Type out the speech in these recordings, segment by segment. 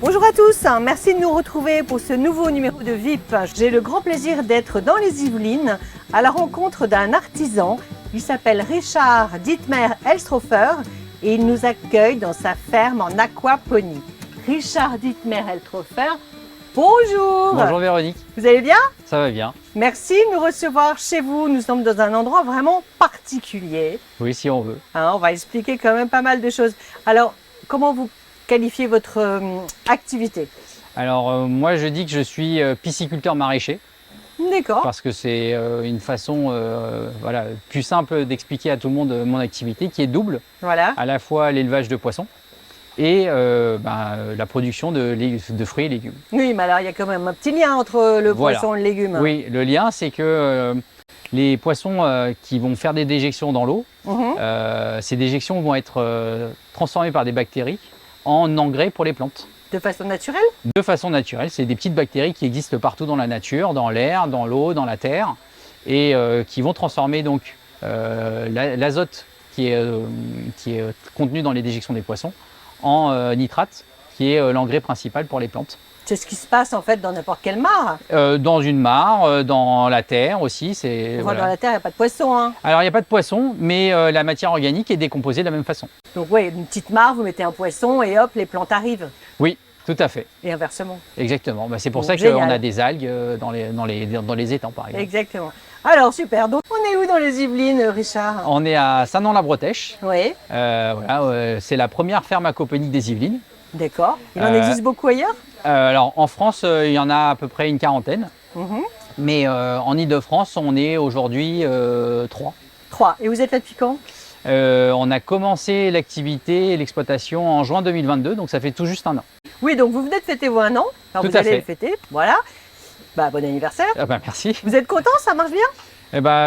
Bonjour à tous, merci de nous retrouver pour ce nouveau numéro de VIP. J'ai le grand plaisir d'être dans les Yvelines à la rencontre d'un artisan. Il s'appelle Richard Dittmer-Elstrofer et il nous accueille dans sa ferme en aquaponie. Richard Dittmer-Elstrofer, bonjour. Bonjour Véronique. Vous allez bien? Ça va bien. Merci de nous recevoir chez vous. Nous sommes dans un endroit vraiment particulier. Oui, si on veut. On va expliquer quand même pas mal de choses. Alors, comment vous qualifiez votre activité? Alors moi je dis que je suis pisciculteur maraîcher D'accord. parce que c'est une façon voilà, plus simple d'expliquer à tout le monde mon activité qui est double, Voilà. à la fois l'élevage de poissons et la production de fruits et légumes. Oui, mais alors il y a quand même un petit lien entre le Voilà. poisson et le légume. Oui, le lien c'est que les poissons qui vont faire des déjections dans l'eau, ces déjections vont être transformées par des bactéries en engrais pour les plantes. De façon naturelle? De façon naturelle, c'est des petites bactéries qui existent partout dans la nature, dans l'air, dans l'eau, dans la terre, et qui vont transformer donc l'azote qui est contenu dans les déjections des poissons en nitrate, qui est l'engrais principal pour les plantes. C'est ce qui se passe en fait dans n'importe quelle mare. Dans une mare, dans la terre aussi. Dans la terre, il n'y a pas de poisson. Hein. Alors, il n'y a pas de poisson, mais la matière organique est décomposée de la même façon. Donc oui, une petite mare, vous mettez un poisson et hop, les plantes arrivent. Oui, tout à fait. Et inversement. Exactement. C'est pour ça génial. qu'on a des algues dans les étangs, par exemple. Exactement. Alors super, donc on est où dans les Yvelines, Richard? On est à Saint-Nom-la-Bretèche. Oui. C'est la première ferme aquaponique des Yvelines. D'accord. Il en existe beaucoup ailleurs? Alors en France, il y en a à peu près une quarantaine. Mais en Ile-de-France, on est aujourd'hui 3. 3. Et vous êtes là depuis quand? On a commencé l'activité et l'exploitation en juin 2022, donc ça fait tout juste un an. Oui, donc vous venez de fêter vos 1 an. Alors vous allez le fêter, voilà. Bah, bon anniversaire. Merci. Vous êtes content, ça marche bien?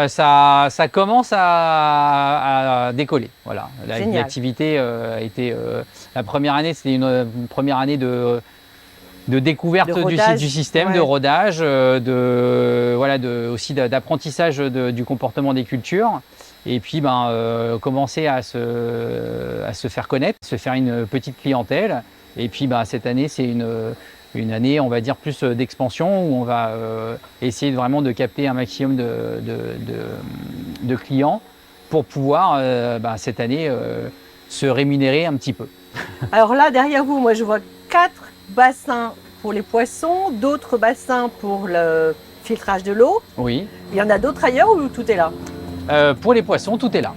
Ça commence à décoller. Voilà. L'activité a été la première année, c'était une première année de découverte du système, de rodage, aussi d'apprentissage du comportement des cultures. Et puis commencer à se faire connaître, se faire une petite clientèle. Et puis cette année, c'est une année, on va dire, plus d'expansion où on va essayer vraiment de capter un maximum de clients pour pouvoir cette année se rémunérer un petit peu. Alors là, derrière vous, moi je vois 4 bassins pour les poissons, d'autres bassins pour le filtrage de l'eau. Oui. Il y en a d'autres ailleurs ou tout est là? Pour les poissons, tout est là.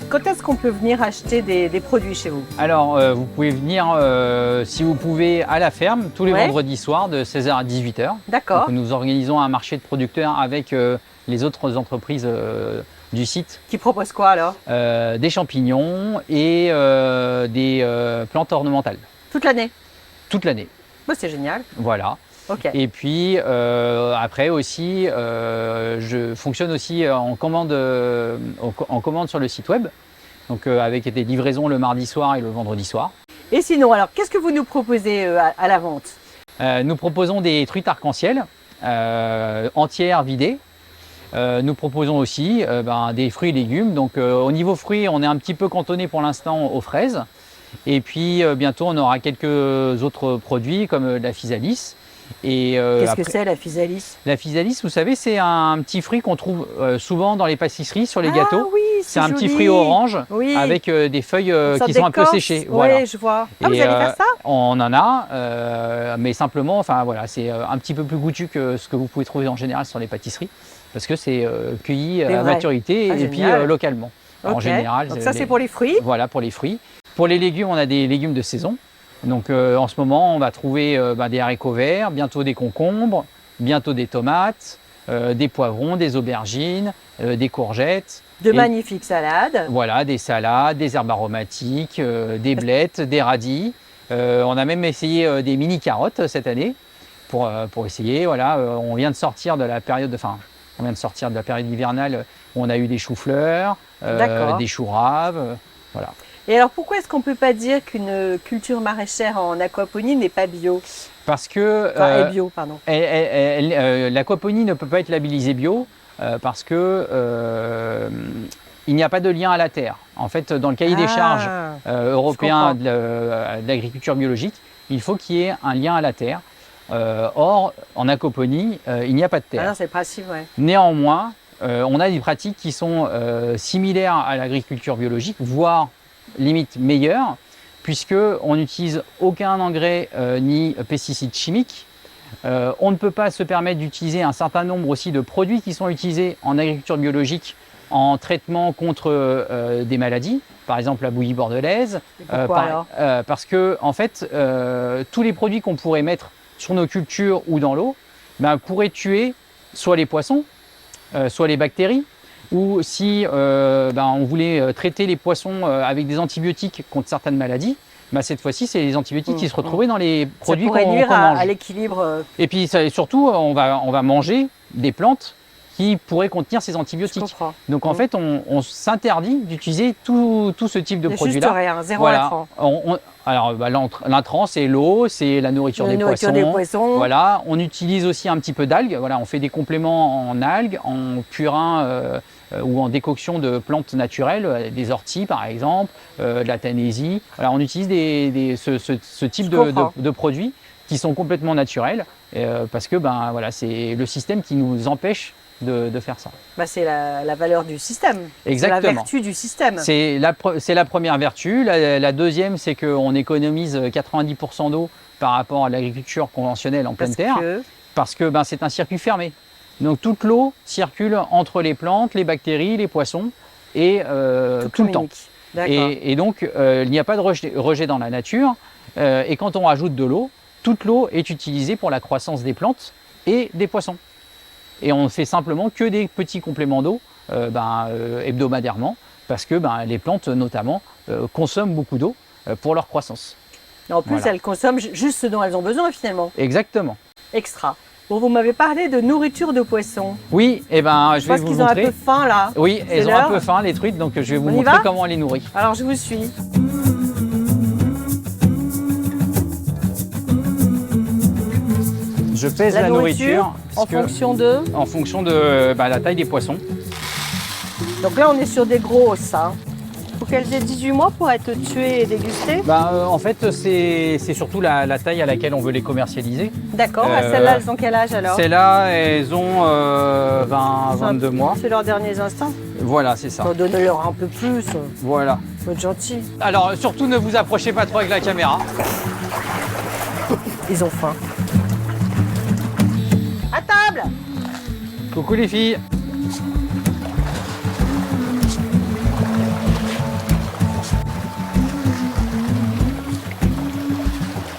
Quand est-ce qu'on peut venir acheter des produits chez vous? Alors, vous pouvez venir, si vous pouvez, à la ferme tous les vendredis soirs de 16h à 18h. D'accord. Nous organisons un marché de producteurs avec les autres entreprises du site. Qui proposent quoi alors? Des champignons et des plantes ornementales. Toute l'année? Toute l'année. Bah, c'est génial. Voilà. Okay. Et puis après aussi, je fonctionne aussi en commande sur le site web, donc avec des livraisons le mardi soir et le vendredi soir. Et sinon, alors qu'est-ce que vous nous proposez à la vente? Nous proposons des truites arc-en-ciel entières vidées. Nous proposons aussi des fruits et légumes. Donc au niveau fruits, on est un petit peu cantonné pour l'instant aux fraises. Et puis bientôt, on aura quelques autres produits comme la physalis. Qu'est-ce que c'est la physalis? La physalis, vous savez, c'est un petit fruit qu'on trouve souvent dans les pâtisseries, sur les gâteaux. Oui, c'est un petit fruit orange avec des feuilles qui sont un peu séchées. Voilà. Oui, je vois. Ah, vous allez faire ça? On en a, mais simplement, c'est un petit peu plus goûtu que ce que vous pouvez trouver en général sur les pâtisseries, parce que c'est cueilli à maturité et puis localement. En général. Donc ça, c'est pour les fruits? Voilà, pour les fruits. Pour les légumes, on a des légumes de saison. Donc en ce moment, on va trouver des haricots verts, bientôt des concombres, bientôt des tomates, des poivrons, des aubergines, des courgettes. De magnifiques salades. Voilà, des salades, des herbes aromatiques, des blettes, des radis. On a même essayé des mini carottes cette année pour essayer. Voilà, on vient de sortir de la période, hivernale où on a eu des choux-fleurs, des choux raves. Voilà. Et alors pourquoi est-ce qu'on ne peut pas dire qu'une culture maraîchère en aquaponie n'est pas bio? Parce que Enfin, est bio, pardon. l'aquaponie ne peut pas être labellisée bio parce que il n'y a pas de lien à la terre. En fait, dans le cahier des charges européen de l'agriculture biologique, il faut qu'il y ait un lien à la terre. Or, en aquaponie, il n'y a pas de terre. Ah non, c'est le principe, ouais. Néanmoins, on a des pratiques qui sont similaires à l'agriculture biologique, voire limite meilleures, puisqu'on n'utilise aucun engrais ni pesticides chimiques. On ne peut pas se permettre d'utiliser un certain nombre aussi de produits qui sont utilisés en agriculture biologique en traitement contre des maladies, par exemple la bouillie bordelaise. Pourquoi alors parce que en fait, tous les produits qu'on pourrait mettre sur nos cultures ou dans l'eau pourraient tuer soit les poissons, soit les bactéries, ou si on voulait traiter les poissons avec des antibiotiques contre certaines maladies, cette fois-ci, c'est les antibiotiques qui se retrouvaient dans les produits qu'on mange. Ça pourrait nuire à l'équilibre. Et puis surtout, on va manger des plantes qui pourraient contenir ces antibiotiques. Donc en fait, on s'interdit d'utiliser tout ce type de produits-là. Juste rien, zéro intrant. Alors l'intrant, c'est l'eau, c'est la nourriture des poissons. Voilà, on utilise aussi un petit peu d'algues. Voilà, on fait des compléments en algues, en purin ou en décoction de plantes naturelles, des orties par exemple, de la tanésie. Voilà, on utilise ce type de produits qui sont complètement naturels parce que voilà, c'est le système qui nous empêche de faire ça. C'est la valeur du système. Exactement. C'est la vertu du système. C'est la première vertu. La deuxième, c'est qu'on économise 90% d'eau par rapport à l'agriculture conventionnelle en pleine terre. Parce que c'est un circuit fermé. Donc toute l'eau circule entre les plantes, les bactéries, les poissons et tout le temps. Et donc il n'y a pas de rejet dans la nature. Et quand on rajoute de l'eau, toute l'eau est utilisée pour la croissance des plantes et des poissons. Et on ne fait simplement que des petits compléments d'eau hebdomadairement parce que les plantes notamment consomment beaucoup d'eau pour leur croissance. Et en plus, elles consomment juste ce dont elles ont besoin finalement. Exactement. Extra. Bon, vous m'avez parlé de nourriture de poissons. Oui, je vais vous montrer. Je pense qu'ils ont un peu faim là. Oui, elles ont un peu faim les truites, donc je vais vous montrer comment on les nourrit. Alors je vous suis. Je pèse la nourriture en fonction de la taille des poissons. Donc là, on est sur des grosses. Il faut qu'elles aient 18 mois pour être tuées et dégustées. En fait, c'est surtout la taille à laquelle on veut les commercialiser. D'accord. Celles-là, elles ont quel âge alors? Celles-là, elles ont 22 mois. C'est leurs derniers instants. Voilà, c'est ça. Donnez-leur un peu plus. Voilà. Faut être gentil. Alors, surtout, ne vous approchez pas trop avec la caméra. Ils ont faim. À table! Coucou les filles.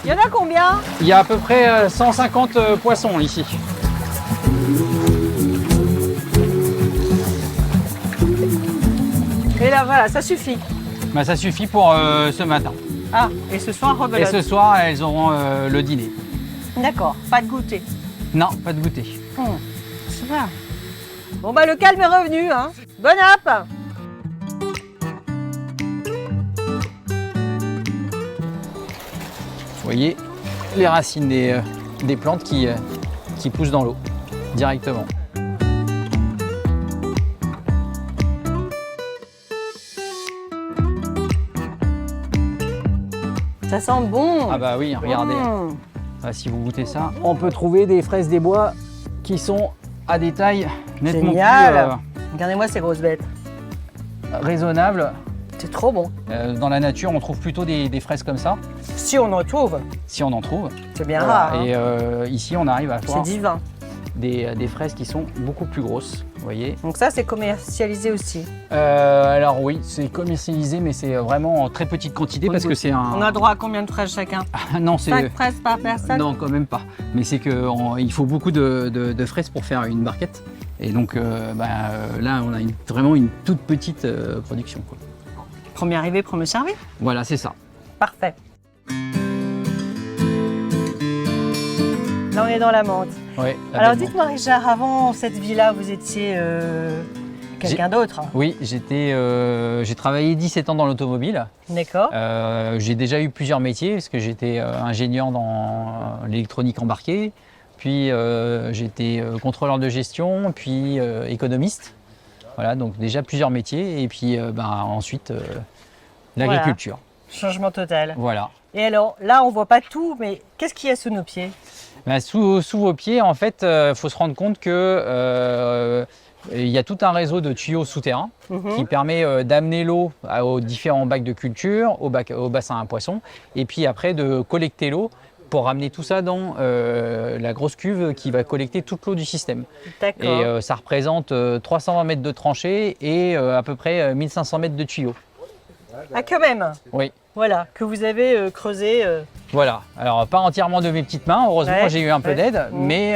Il y en a combien? Il y a à peu près 150 poissons ici. Et là voilà, ça suffit. Ça suffit pour ce matin. Ah, et ce soir, rebelote. Et ce soir, elles auront le dîner. D'accord, pas de goûter. Non, pas de goûter. Super. Bon le calme est revenu, hein. Bon app. Vous voyez les racines des plantes qui poussent dans l'eau directement. Ça sent bon. Ah bah oui, regardez. Si vous goûtez ça, on peut trouver des fraises des bois qui sont à des tailles nettement plus regardez-moi ces grosses bêtes. Raisonnables. C'est trop bon. Dans la nature, on trouve plutôt des fraises comme ça. Si on en trouve. Si on en trouve. C'est bien rare. Et ici, on arrive à voir divin. Des fraises qui sont beaucoup plus grosses, vous voyez. Donc ça, c'est commercialisé aussi. Alors oui, c'est commercialisé, mais c'est vraiment en très petite quantité parce que c'est un... On a droit à combien de fraises chacun? Non, c'est... 5 fraises par personne? Non, quand même pas. Mais c'est qu'il faut beaucoup de fraises pour faire une barquette. Et donc là, on a vraiment une toute petite production, quoi. Premier arrivé, premier servi. Voilà, c'est ça. Parfait. Là, on est dans la menthe. Ouais, alors, dites-moi, Richard, avant cette vie-là, vous étiez quelqu'un d'autre. Oui, j'ai travaillé 17 ans dans l'automobile. D'accord. J'ai déjà eu plusieurs métiers parce que j'étais ingénieur dans l'électronique embarquée, puis j'étais contrôleur de gestion, puis économiste. Voilà, donc déjà plusieurs métiers et puis ensuite l'agriculture. Changement total. Voilà. Et alors, là, on voit pas tout, mais qu'est-ce qu'il y a sous nos pieds? Sous vos pieds, en fait, il faut se rendre compte que il y a tout un réseau de tuyaux souterrains qui permet d'amener l'eau aux différents bacs de culture, au bassin à poissons, et puis après de collecter l'eau pour ramener tout ça dans la grosse cuve qui va collecter toute l'eau du système. D'accord. Et ça représente 320 mètres de tranchées et à peu près 1500 mètres de tuyaux. Ah, quand même. Oui. Voilà, que vous avez creusé. Voilà, alors pas entièrement de mes petites mains, heureusement Ouais, j'ai eu un peu ouais. d'aide, mais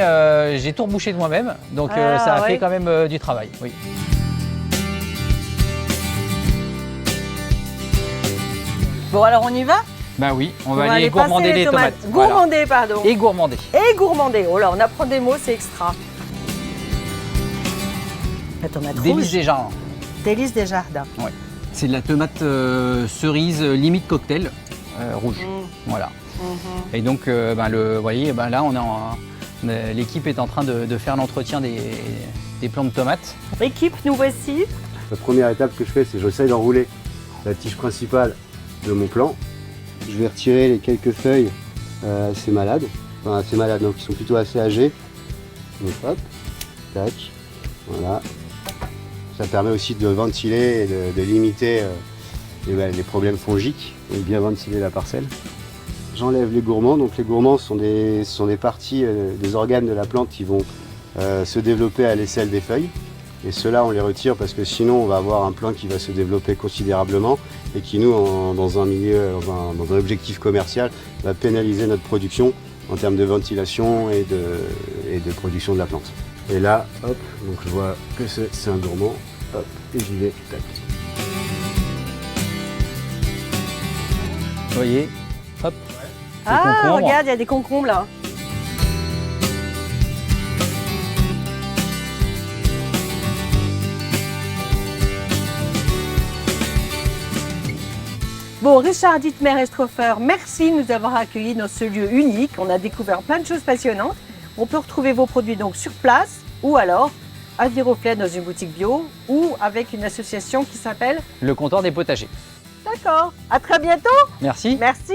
j'ai tout rebouché de moi-même, donc Ah, ça a ouais. fait quand même du travail. Oui. Bon, alors on y va? Bah oui, on va va aller passer gourmander les tomates. Voilà. Gourmander, pardon. Et gourmander. Et gourmander. Oh là, on apprend des mots, c'est extra. La tomate Délice rouge. des jardins. Délice des jardins. Ouais. C'est de la tomate cerise limite cocktail rouge. Voilà. Et donc, vous voyez, là, l'équipe est en train de faire l'entretien des plants de tomates. Équipe, nous voici. La première étape que je fais, c'est que j'essaye d'enrouler la tige principale de mon plant. Je vais retirer les quelques feuilles assez malades, donc qui sont plutôt assez âgées. Donc hop, tac, voilà. Ça permet aussi de ventiler et de limiter les problèmes fongiques et bien ventiler la parcelle. J'enlève les gourmands. Donc les gourmands sont des parties des organes de la plante qui vont se développer à l'aisselle des feuilles. Et ceux-là, on les retire parce que sinon, on va avoir un plant qui va se développer considérablement et qui, nous, dans un objectif commercial, va pénaliser notre production en termes de ventilation et de production de la plante. Et là, hop, donc je vois que c'est un gourmand, hop, et j'y vais, tac. Vous voyez, hop. Ah, concombres. regarde, il y a des concombres là. Bon, Richard Dittmer-Estrofer, merci de nous avoir accueillis dans ce lieu unique. On a découvert plein de choses passionnantes. On peut retrouver vos produits donc sur place ou alors à Viroflay dans une boutique bio ou avec une association qui s'appelle... Le comptoir des potagers. D'accord, à très bientôt. Merci. Merci.